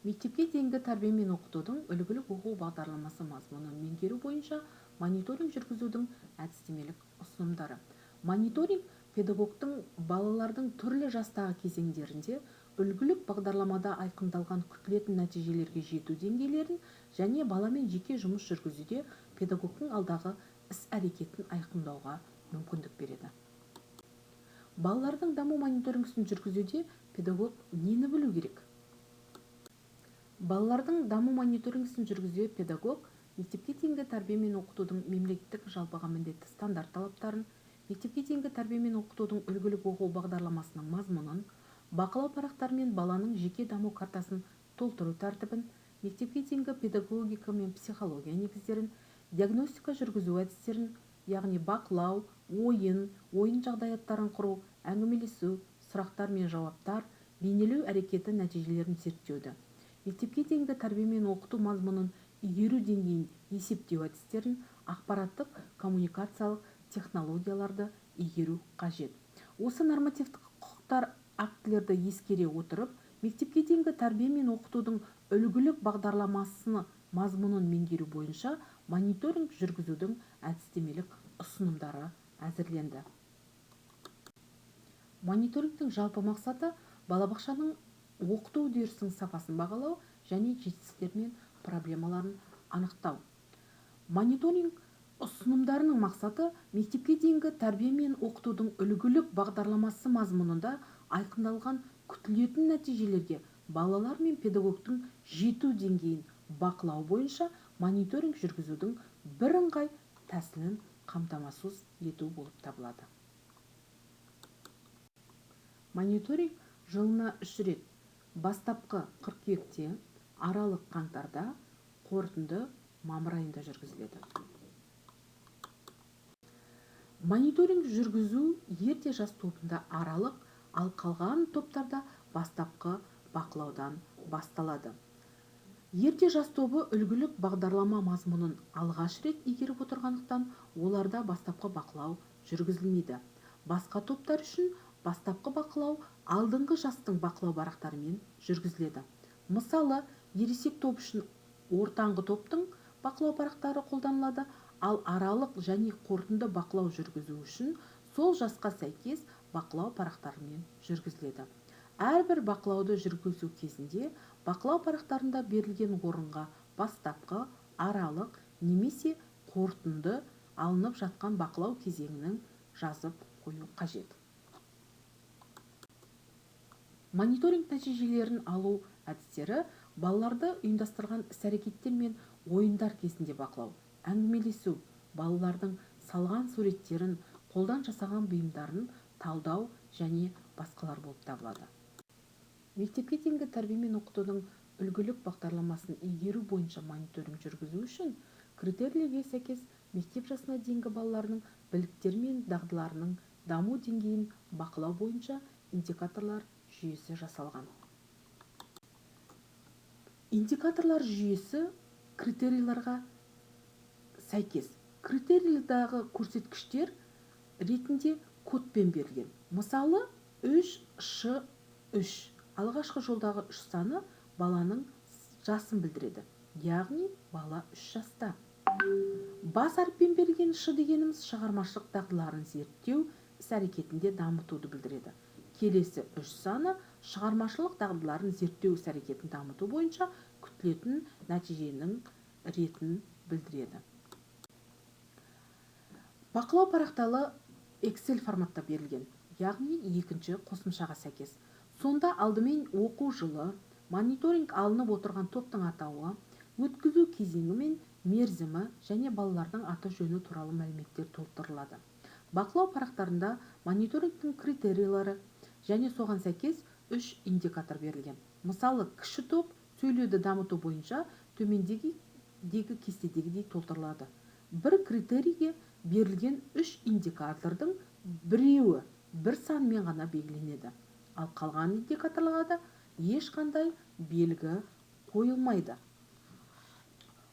Мектепке дейінгі тәрбие мен оқытудың үлгілік оқу бағдарламасы мазмұнын меңгеру бойынша мониторинг жүргізудің әдістемелік ұсынымдары. Мониторинг педагогтың балалардың түрлі жастағы кезеңдерінде үлгілік бағдарламада айқындалған күтілетін нәтижелерге жету деңгейлерін және баламен жеке жұмыс жүргізуде педагогтың алдағы іс-әрекетін айқындауға мүмкіндік береді. Балалардың даму мониторингісін жүргізуде педагог нені білу керек? Балалардың даму мониторингісін жүргізуде педагог мектепке дейінгі тәрбие мен оқытудың мемлекеттік жалпыға міндетті стандарт талаптарын, мектепке дейінгі тәрбие мен оқытудың үлгілік оқу бағдарламасының мазмұнын, бақылау парақтары мен баланың жеке даму картасын толтыру тәртібін, мектепке дейінгі педагогика мен психология негіздерін, диагностика жүргізу әдістерін, яғни бақылау, ойын жағдаяттарын құру, әңгімелесу, сұрақтар мен жауаптар, бейнелеу әрекеті нәтижелерін зерттеуді, мектепке дейінгі тәрбие мен оқыту мазмұнын игеру деңгейін есептеу әдістерін, ақпараттық коммуникациялық технологияларды игеру қажет. Осы нормативтік құқықтар актілерді ескере отырып, мектепке дейінгі тәрбие мен оқытудың үлгілік бағдарламасының мазмұнын меңгеру бойынша мониторинг жүргізудің әдістемелік ұсынымдары әзірленді. Мониторингтің жалпы мақсаты балабақшаның оқыту үдерісінің сапасын бағалау және жетістіктер мен проблемаларын анықтау. Мониторинг ұсынымдарының мақсаты мектепке дейінгі тәрбие мен оқытудың үлгілік бағдарламасы мазмұнында айқындалған күтілетін нәтижелерге балалар мен педагогтың жету деңгейін бақылау бойынша мониторинг жүргізудің бірыңғай тәсілін қамтамасыз ету болып табылады. Мониторинг жылына 3 рет, бастапқы қыркүйекте, аралық қаңтарда, қорытынды мамыр айында жүргізіледі. Мониторинг жүргізу ерте жас тобында аралық, ал қалған топтарда бастапқы бақылаудан басталады. Ерте жас тобы үлгілік бағдарлама мазмұнын алғаш рет игеріп отырғандықтан, оларда бастапқы бақылау жүргізілмейді. Басқа топтар үшін бастапқы бақылау алдыңғы жастың бақылау парақтарымен жүргізіледі. Мысалы, ересек топ үшін ортаңғы топтың бақылау парақтары қолданылады, ал аралық және қорытынды бақылау жүргізу үшін сол жасқа сәйкес бақылау парақтарымен жүргізіледі. Әрбір бақылауды жүргізу кезінде бақылау парақтарында берілген орынға бастапқы, аралық немесе қорытынды алынып жатқан бақылау кезеңінің жазып қою қажет. Мониторинг нәтижелерін алу әдістері балаларды ұйымдастырған іс-әрекеттер мен ойындар кезінде бақылау, әңгімелесу, балалардың салған суреттерін, қолдан жасаған бұйымдарын талдау және басқалар болып табылады. Мектепке дейінгі тәрбие мен оқытудың үлгілік бағдарламасын игеру бойынша мониторинг жүргізу үшін критерийлерге сәйкес мектеп жасына дейінгі балалардың біліктері мен дағдыларының даму деңгейін бақылау бойынша индикаторлар жүйесі жасалған. Индикаторлар жүйесі критерийлерге сәйкес критерийдағы көрсеткіштер ретінде кодпен берілген. Мысалы, 3Ш3 алғашқы жолдағы 3 саны баланың жасын білдіреді, яғни бала 3 жаста. Бас әріппен берілген Ш дегеніміз шығармашылық дағдыларын зерттеу іс-әрекетінде дамытуды білдіреді. Келесі 3 саны шығармашылық дағдыларын зерттеу іс-әрекетін дамыту бойынша күтілетін нәтиженің ретін білдіреді. Бақылау парақталы Excel форматта берілген, яғни екінші қосымшаға сәйкес. Сонда алдымен оқу жылы, мониторинг алынып отырған топтың атауы, өткізу кезеңі мен мерзімі және балалардың аты жөні туралы мәліметтер толтырылады. Бақылау парақтарында мониторингтің критерийлері және соған сәйкес 3 индикатор берілген. Мысалы, кіші топ сөйлеуді дамыту бойынша төмендегі кестедегідей толтырылады. Бір критерийге берілген 3 индикатордың біреуі бір санмен ғана белгіленеді, ал қалған индикаторларға ешқандай белгі қойылмайды.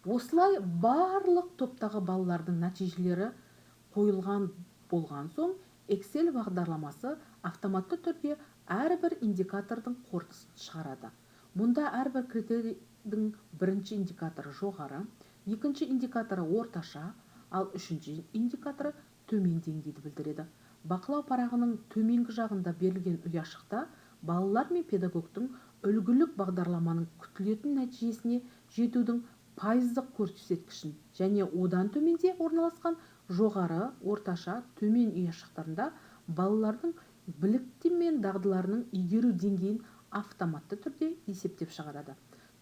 Осылай барлық топтағы балалардың нәтижелері қойылған болған соң, Excel бағдарламасы автоматты түрде әрбір индикатордың қорытындысын шығарады. Мұнда әрбір критерийдің бірінші индикаторы жоғары, екінші индикаторы орташа, ал үшінші индикаторы төмен деңгейді білдіреді. Бақылау парағының төменгі жағында берілген ұяшықта балалар мен педагогтың үлгілік бағдарламаның күтілетін нәтижесіне жетудің пайыздық көрсеткішін және одан төменде орналасқан жоғары, орташа, төмен ұяшықтарында балалардың білікті мен дағдыларының игеру деңгейін автоматты түрде есептеп шығарады.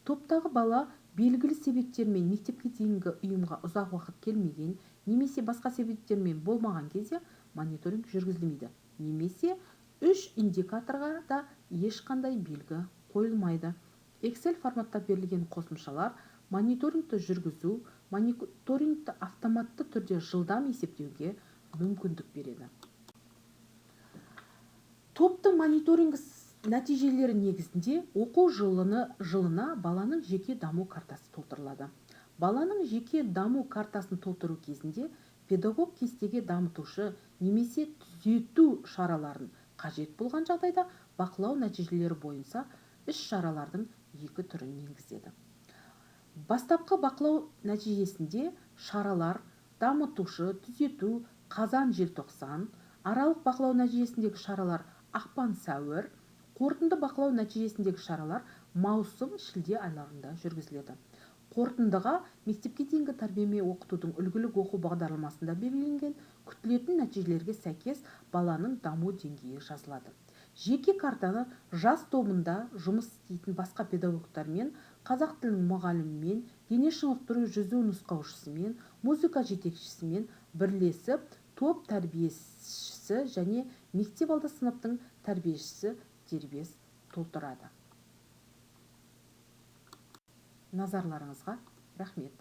Топтағы бала белгілі себептермен мектепке дейінгі ұйымға ұзақ уақыт келмеген немесе басқа себептермен болмаған кезде мониторинг жүргізілмейді, немесе үш индикаторға да ешқандай белгі қойылмайды. Excel форматта берілген қосымшалар мониторингті жүргізу, мониторингті автоматты түрде жылдам есептеуге мүмкіндік береді. Топтың мониторинг нәтижелері негізінде оқу жылына баланың жеке даму картасы толтырылады. Баланың жеке даму картасын толтыру кезінде педагог кестеге дамытушы немесе түзету шараларын қажет болған жағдайда бақылау нәтижелері бойынша іс-шаралардың екі түрін енгізеді. Бастапқы бақылау нәтижесінде шаралар дамытушы, түзету, қазан-желтоқсан, аралық бақылау нәтижесіндегі шаралар ақпан-сәуір, қорытынды бақылау нәтижесіндегі шаралар маусым-шілде айларында жүргізіледі. Қорытындыға мектепке дейінгі тәрбие мен оқытудың үлгілік оқу бағдарламасында белгіленген күтілетін нәтижелерге сәйкес баланың даму деңгейі жазылады. Жеке картаны жас тобында жұмыс істейтін басқа педагогтармен, қазақ тілінің мұғалімімен, дене шынықтыру жүзу нұсқаушысымен, музыка жетекшісімен бірлесіп топ тәрбиешісі және мектеп алды сыныптың тәрбиешісі дербес толтырады. Назарларыңызға рахмет.